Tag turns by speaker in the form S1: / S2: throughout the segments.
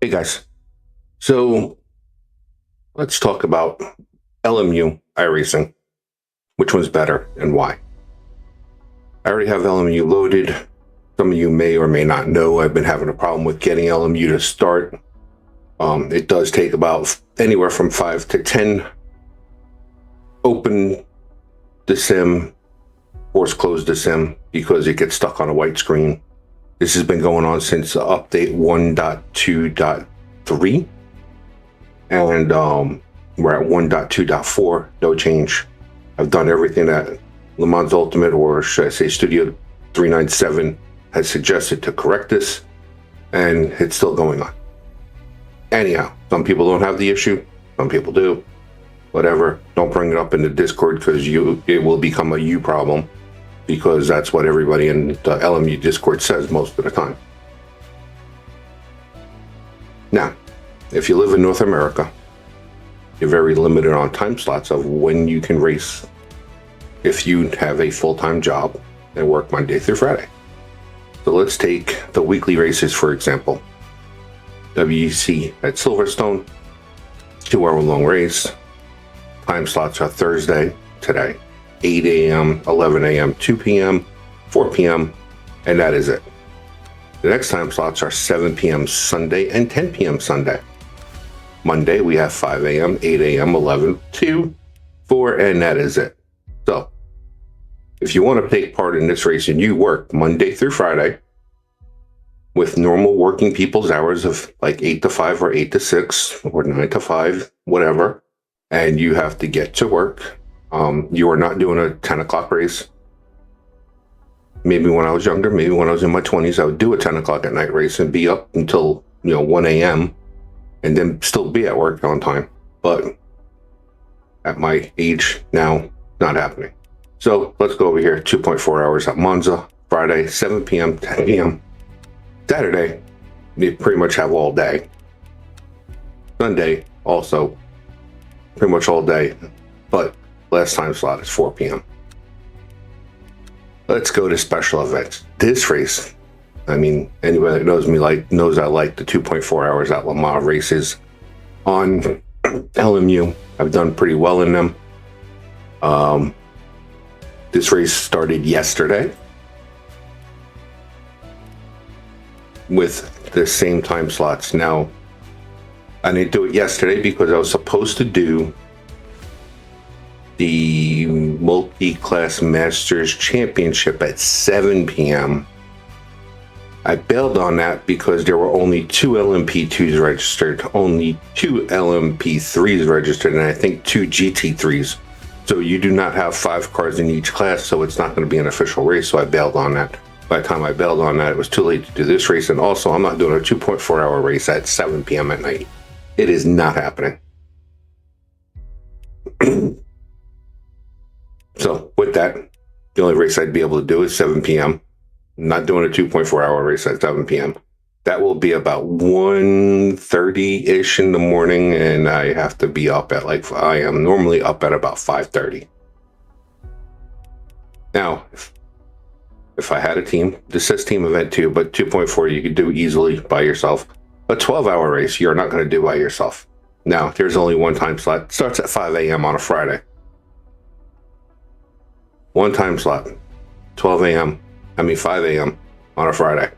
S1: Hey guys, so let's talk about LMU iRacing. Which one's better and why? I already have LMU loaded. Some of you may or may not know I've been having a problem with getting LMU to start. It does take about anywhere from 5 to 10 open the sim, force close the sim because it gets stuck on a white screen. This has been going on since update 1.2.3, and we're at 1.2.4, no change. I've done everything that Le Mans Ultimate, or should I say Studio 397, has suggested to correct this, and it's still going on. Anyhow, some people don't have the issue, some people do. Whatever, don't bring it up in the Discord because it will become a you problem, because that's what everybody in the LMU Discord says most of the time. Now, if you live in North America, you're very limited on time slots of when you can race if you have a full-time job and work Monday through Friday. So let's take the weekly races, for example. WEC at Silverstone, 2-hour-long race. Time slots are Thursday, today, 8 a.m., 11 a.m., 2 p.m., 4 p.m., and that is it. The next time slots are 7 p.m. Sunday and 10 p.m. Sunday. Monday, we have 5 a.m., 8 a.m., 11, 2, 4, and that is it. So, if you want to take part in this race and you work Monday through Friday with normal working people's hours of like 8 to 5 or 8 to 6 or 9 to 5, whatever, and you have to get to work, you are not doing a 10 o'clock race. Maybe when I was younger, maybe when I was in my 20s, I would do a 10 o'clock at night race and be up until 1 a.m. and then still be at work on time. But at my age now, not happening. So let's go over here. 2.4 hours at Monza, Friday, 7 p.m., 10 p.m. Saturday, you pretty much have all day. Sunday, also pretty much all day, but last time slot is 4 p.m. Let's go to special events. This race, I mean, anybody that knows me knows I like the 2.4 hours at Le Mans races on LMU. I've done pretty well in them. This race started yesterday with the same time slots. Now, I didn't do it yesterday because I was supposed to do the multi-class Masters Championship at 7 p.m. I bailed on that because there were only 2 LMP2s registered, only 2 LMP3s registered, and I think 2 GT3s. So you do not have 5 cars in each class, so it's not going to be an official race, so I bailed on that. By the time I bailed on that, it was too late to do this race, and also I'm not doing a 2.4 hour race at 7 p.m. at night. It is not happening. So with that, the only race I'd be able to do is 7 p.m. I'm not doing a 2.4 hour race at 7 p.m. That will be about 1:30-ish in the morning, and I have to be up at I am normally up at about 5:30. Now, if I had a team, this says team event too, but 2.4 you could do easily by yourself. A 12-hour race you're not going to do by yourself. Now, there's only one time slot. It starts at 5 a.m. on a Friday. One time slot, 5 a.m. on a Friday.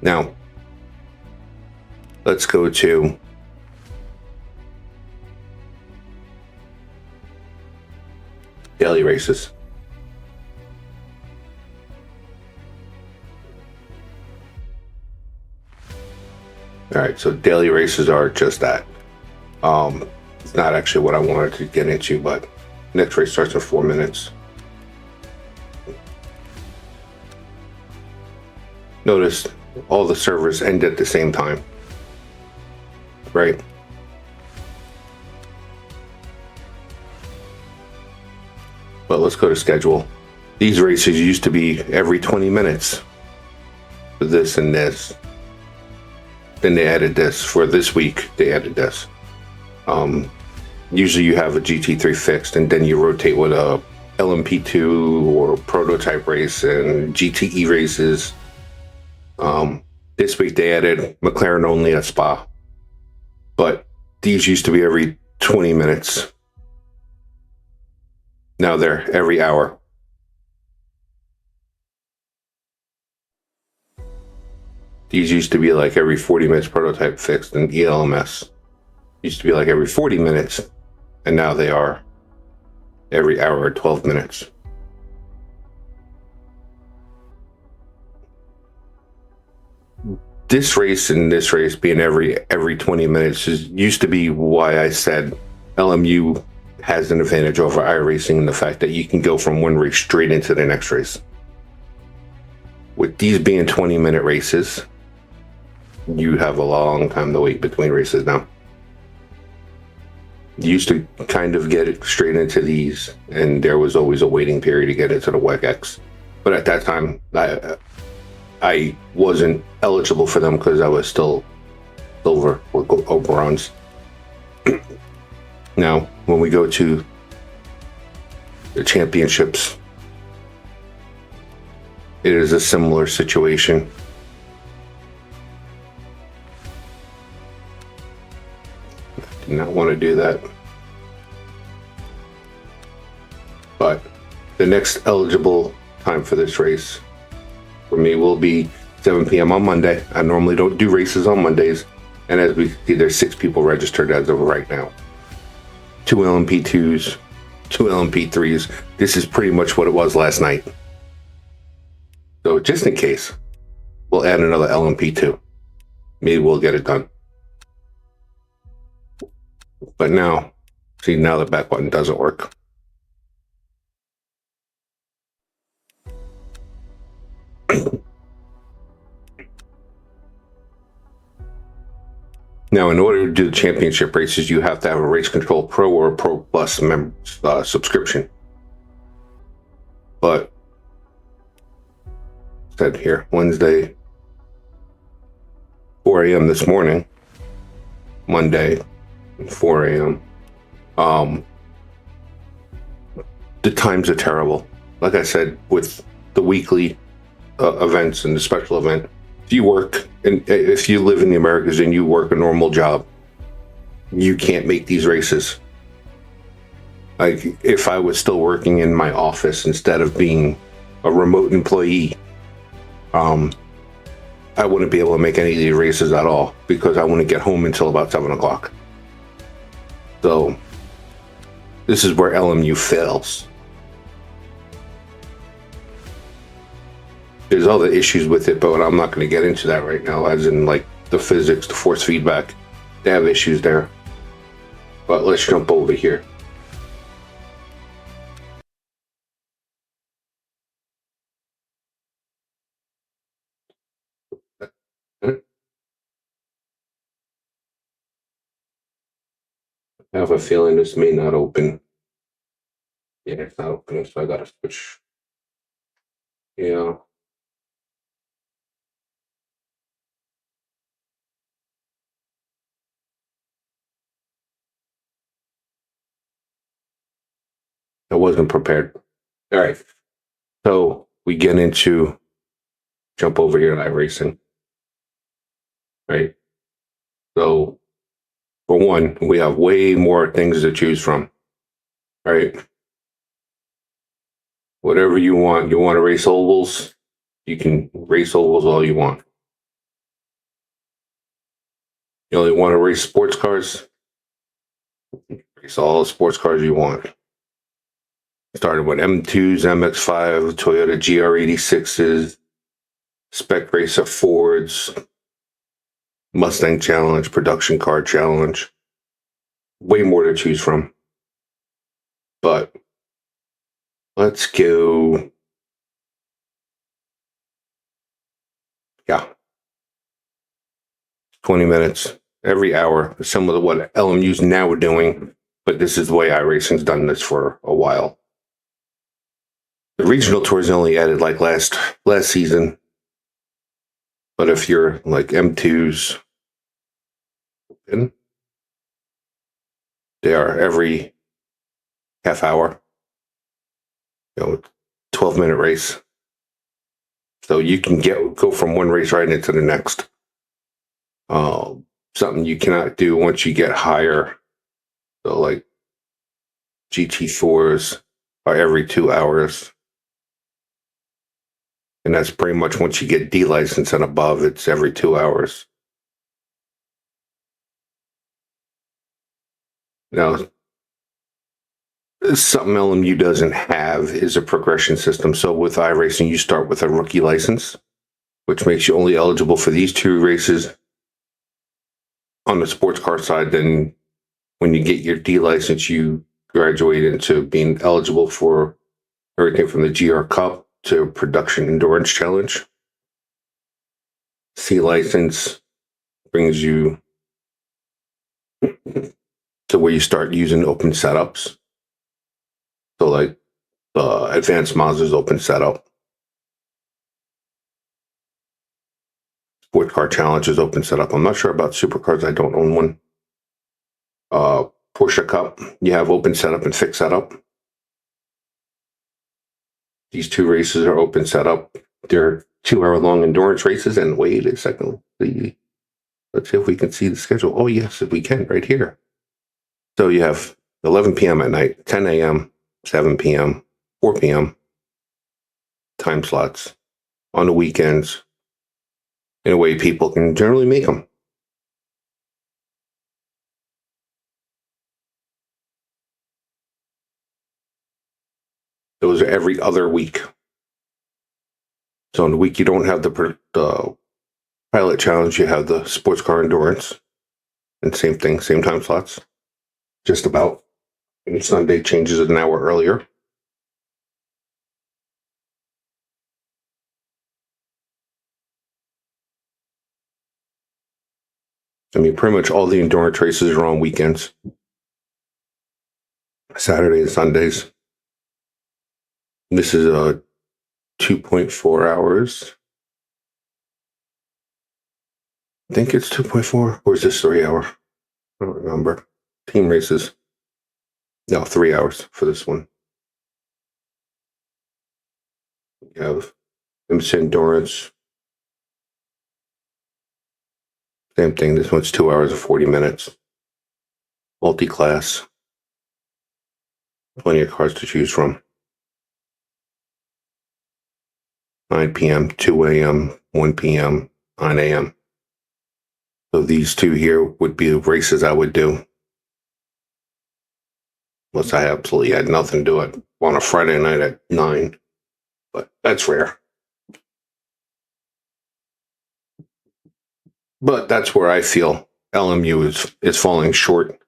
S1: Now, let's go to daily races. All right, so daily races are just that. It's not actually what I wanted to get into, but next race starts in 4 minutes. Notice all the servers end at the same time, right? But let's go to schedule. These races used to be every 20 minutes for this and this. Then they added this. For this week, they added this. Usually you have a GT3 fixed, and then you rotate with a LMP2 or prototype race and GTE races. This week they added McLaren only at Spa, but these used to be every 20 minutes. Now they're every hour. These used to be like every 40 minutes prototype fixed, and ELMS used to be like every 40 minutes, and now they are every hour or 12 minutes. This race and this race being every 20 minutes used to be why I said LMU has an advantage over iRacing in the fact that you can go from one race straight into the next race. With these being 20-minute races, you have a long time to wait between races now. You used to kind of get it straight into these, and there was always a waiting period to get into the WEC X. But at that time, I wasn't eligible for them because I was still silver or bronze. Now, when we go to the championships, it is a similar situation. I do not want to do that. But the next eligible time for this race for me will be 7 p.m. on Monday. I normally don't do races on Mondays. And as we see, there's 6 people registered as of right now. 2 LMP2s, 2 LMP3s. This is pretty much what it was last night. So just in case, we'll add another LMP2. Maybe we'll get it done. But now, see, now the back button doesn't work. Now, in order to do the championship races, you have to have a Race Control Pro or a Pro Plus subscription. But, said here, Wednesday, 4 a.m. this morning, Monday, 4 a.m. The times are terrible. Like I said, with the weekly events and the special event, if you work and if you live in the Americas and you work a normal job, you can't make these races. Like if I was still working in my office instead of being a remote employee, I wouldn't be able to make any of these races at all because I wouldn't get home until about 7 o'clock. So this is where LMU fails. There's other issues with it, but I'm not going to get into that right now, as in like the physics, the force feedback. They have issues there. But let's jump over here. I have a feeling this may not open. Yeah, it's not opening, so I gotta switch. Yeah. I wasn't prepared. All right. So we get into jump over here to iRacing. Right. So for one, we have way more things to choose from. Right. Whatever you want. You want to race ovals? You can race ovals all you want. You only want to race sports cars? Race all the sports cars you want. Started with M2s, MX5, Toyota GR86s, Spec Racer Fords, Mustang Challenge, Production Car Challenge. Way more to choose from. But let's go. Yeah. 20 minutes every hour, similar to what LMU's now are doing. But this is the way iRacing's done this for a while. The regional tours only added like last season. But if you're like M2s, they are every half hour. 12-minute race. So you can go from one race right into the next. Something you cannot do once you get higher. So like GT4s are every 2 hours. And that's pretty much once you get D license and above, it's every 2 hours. Now, something LMU doesn't have is a progression system. So with iRacing, you start with a rookie license, which makes you only eligible for these 2 races on the sports car side. Then when you get your D license, you graduate into being eligible for everything from the GR Cup to Production Endurance Challenge. C license brings you to where you start using open setups. So like Advanced Mazda's open setup. Sports Car Challenge is open setup. I'm not sure about supercars. I don't own one. Porsche Cup, you have open setup and fixed setup. These 2 races are open setup. They're 2-hour-long endurance races. And wait a second. Let's see if we can see the schedule. Oh, yes, if we can, right here. So you have 11 p.m. at night, 10 a.m., 7 p.m., 4 p.m. time slots on the weekends in a way people can generally make them. Those are every other week. So in the week you don't have the pilot challenge, you have the sports car endurance. And same thing, same time slots. Just about. And Sunday changes an hour earlier. I mean, pretty much all the endurance races are on weekends. Saturday and Sundays. This is 2.4 hours. I think it's 2.4, or is this 3 hour? I don't remember. Team races. No, 3 hours for this one. You have IMSA Endurance. Same thing. This one's 2 hours and 40 minutes. Multi-class. Plenty of cars to choose from. 9 p.m., 2 a.m., 1 p.m., 9 a.m. So these 2 here would be the races I would do. Unless I absolutely had nothing to do it on a Friday night at 9. But that's rare. But that's where I feel LMU is falling short.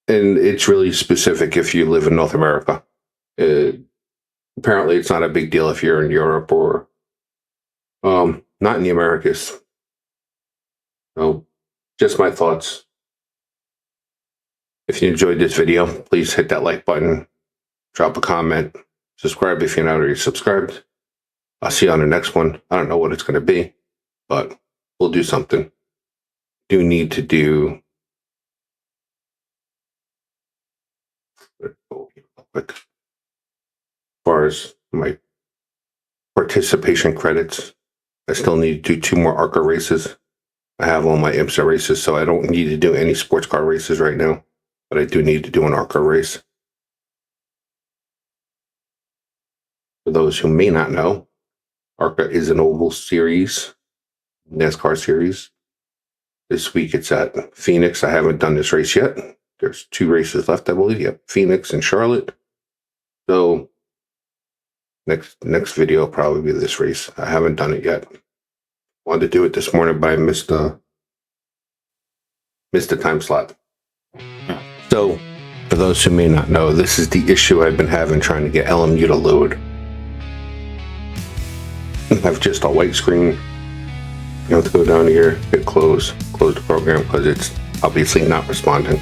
S1: And it's really specific if you live in North America. Apparently, it's not a big deal if you're in Europe or not in the Americas. So, just my thoughts. If you enjoyed this video, please hit that like button, drop a comment, subscribe if you're not already subscribed. I'll see you on the next one. I don't know what it's going to be, but we'll do something. Do need to do quick. As far as my participation credits, I still need to do 2 more ARCA races. I have all my IMSA races, so I don't need to do any sports car races right now, but I do need to do an ARCA race. For those who may not know, ARCA is an oval series, NASCAR series. This week it's at Phoenix. I haven't done this race yet. There's 2 races left, I believe. Yep, Phoenix and Charlotte. So next video will probably be this race. I haven't done it yet. Wanted to do it this morning, but I missed the time slot. So for those who may not know, this is the issue I've been having trying to get LMU to load. I have just a white screen. You have to go down here, hit close the program because it's obviously not responding.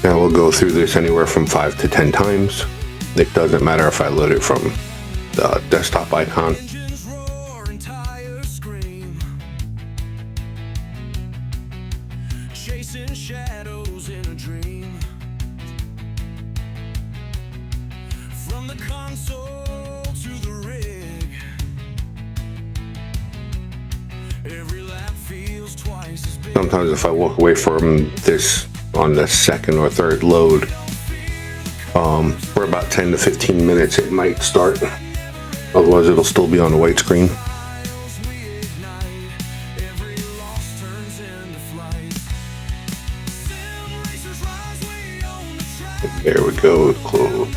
S1: Now we'll go through this anywhere from 5 to 10 times. It doesn't matter if I load it from the desktop icon.
S2: the console to the rig. Every lap feels twice as big.
S1: Sometimes if I walk away from this on the second or third load, for about 10 to 15 minutes, it might start. Otherwise, it'll still be on the white screen. There we go, close.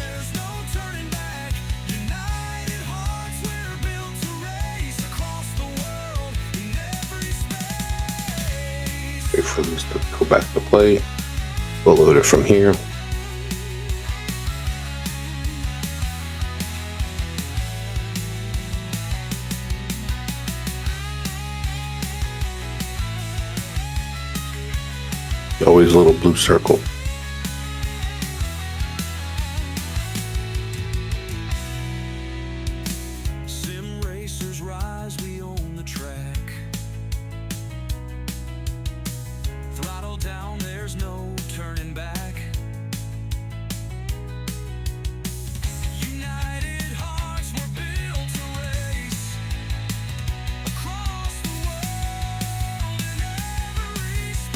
S1: Wait for this to go back to play. We'll load it from here. Always a little blue circle.
S2: Sim racers rise, we own the track. Throttle down, there's no turning back. United hearts were built to race across the world in every space.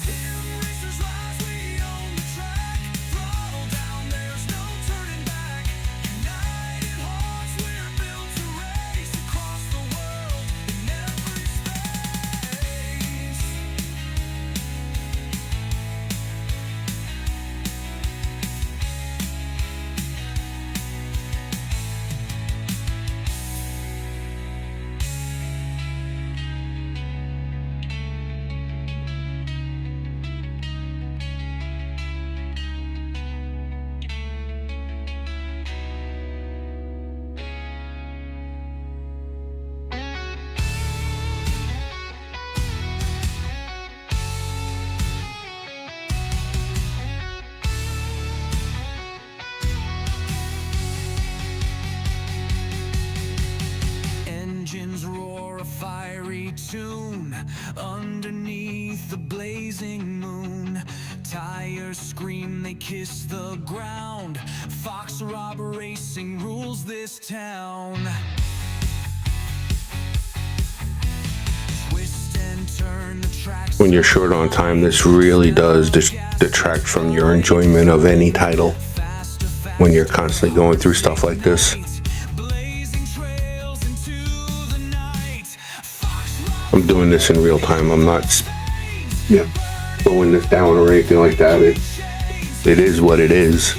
S2: Sim racers rise, we own the track. Throttle down, there's no turning back. United hearts, we're built to race across the world in every space. Engines roar a fiery tune underneath the blazing moon. Tires scream, they kiss the ground. Fox Rob Racing rules this town. Twist and turn the tracks.
S1: When you're short on time, this really does detract from your enjoyment of any title. When you're constantly going through stuff like this. I'm doing this in real time. I'm not slowing this down or anything like that. It is what it is.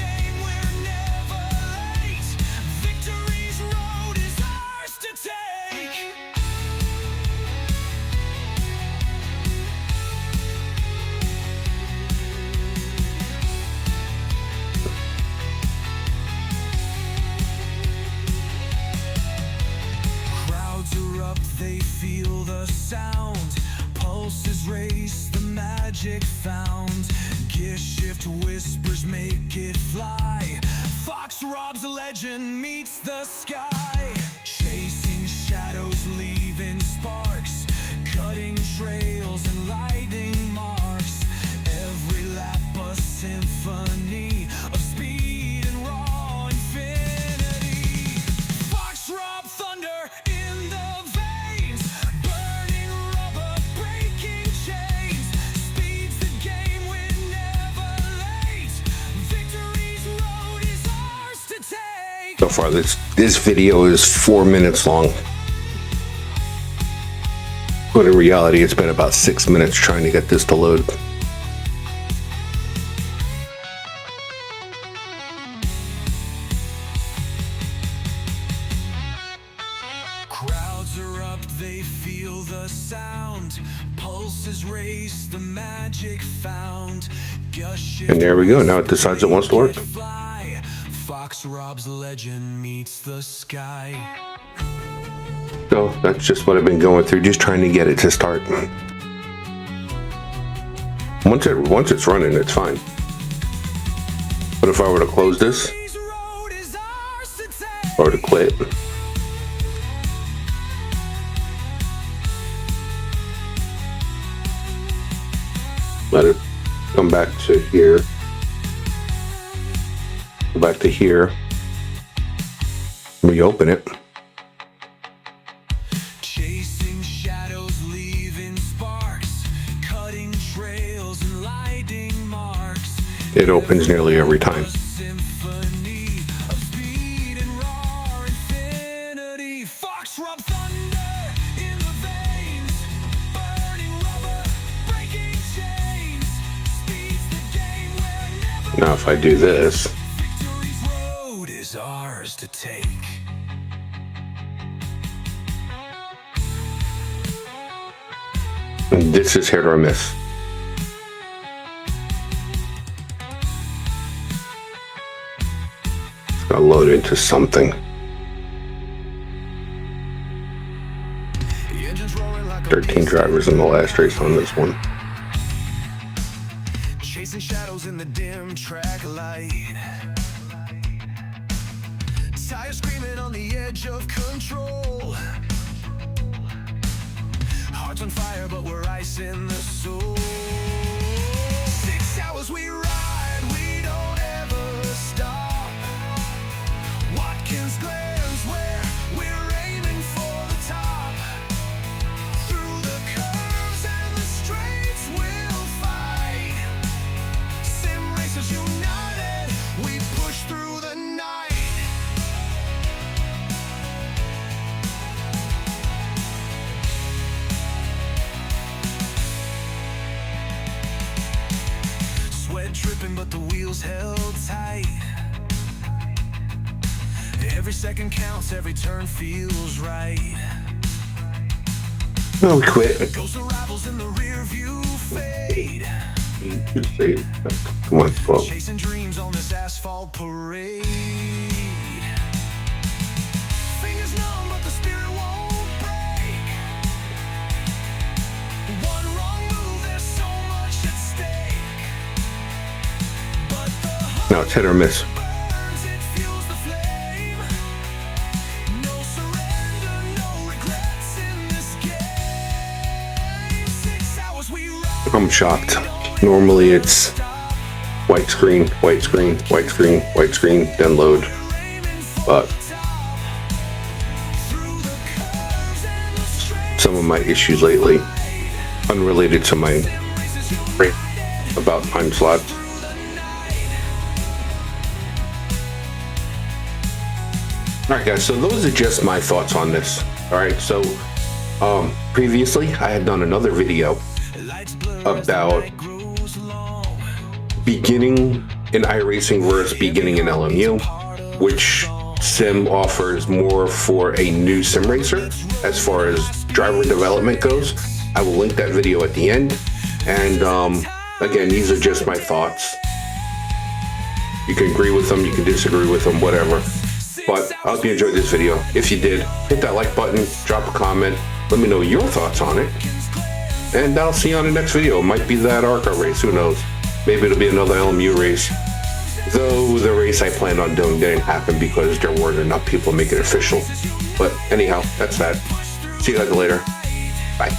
S2: Crowds erupt, they feel the sound. Pulses race, the magic found. Gear shift whispers make it fly. Fox Rob's legend meets the sky. Chasing shadows, leaving sparks. Cutting trails and lighting marks. Every lap a symphony of speed and raw infinity. Fox Rob thunder in the veins. Burning rubber, breaking chains. Speed's the game, we're never late. Victory's road is ours to take.
S1: So far, this video is 4 minutes long. But in reality, it's been about 6 minutes trying to get this to load.
S2: Crowds are up, they feel the sound. Pulses race, the magic found.
S1: And there we go. Now it decides it wants to work.
S2: Fly. Fox Rob's legend meets the sky.
S1: So that's just what I've been going through, just trying to get it to start. Once it's running, it's fine. But if I were to close this or to quit, let it come back to here. Go back to here. Reopen it.
S2: Chasing shadows, leaving sparks, cutting trails and lighting marks.
S1: It opens nearly every time.
S2: Symphony of speed and raw infinity. Fox rub thunder in the veins, burning rubber, breaking chains. Speed's the game where never
S1: Now if I do this,
S2: victory's road is ours to take.
S1: this is hit or miss. It's gonna load into something.
S2: The engine's roaring like a
S1: 13 drivers in the last race on this one.
S2: chasing shadows in the dim track light. Tires screaming on the edge of control. Hearts on fire, but we're ice in the soul. 6 hours we ride, we don't ever stop. Watkins Glen's where we're aiming for the top. Through the curves and the straights we'll fight. Sim racers united, we push through the night. Sweat dripping, but the wheels held tight. Every second counts, every turn feels right.
S1: Oh, we quit.
S2: Ghost arrivals in the rear view fade.
S1: Come on, 12.
S2: Chasing dreams on this asphalt parade. Fingers numb, but the spirit won't break. One wrong move, there's so much at stake. But the
S1: Now it's hit or miss.
S2: burns, it fuels the flame. No surrender, no regrets in this game. 6 hours we ride.
S1: I'm shocked. Normally it's white screen, white screen, white screen, white screen, then load. But some of my issues lately, unrelated to my rant about time slots. All right, guys, so those are just my thoughts on this. All right, so previously I had done another video about beginning in iRacing versus beginning in LMU, which sim offers more for a new sim racer as far as driver development goes. I will link that video at the end. And again, these are just my thoughts. You can agree with them, you can disagree with them, whatever. But I hope you enjoyed this video. If you did, hit that like button, drop a comment, let me know your thoughts on it. And I'll see you on the next video. It might be that ARCA race, who knows? Maybe it'll be another LMU race. Though the race I planned on doing didn't happen because there weren't enough people to make it official. But anyhow, that's that. See you guys later. Bye.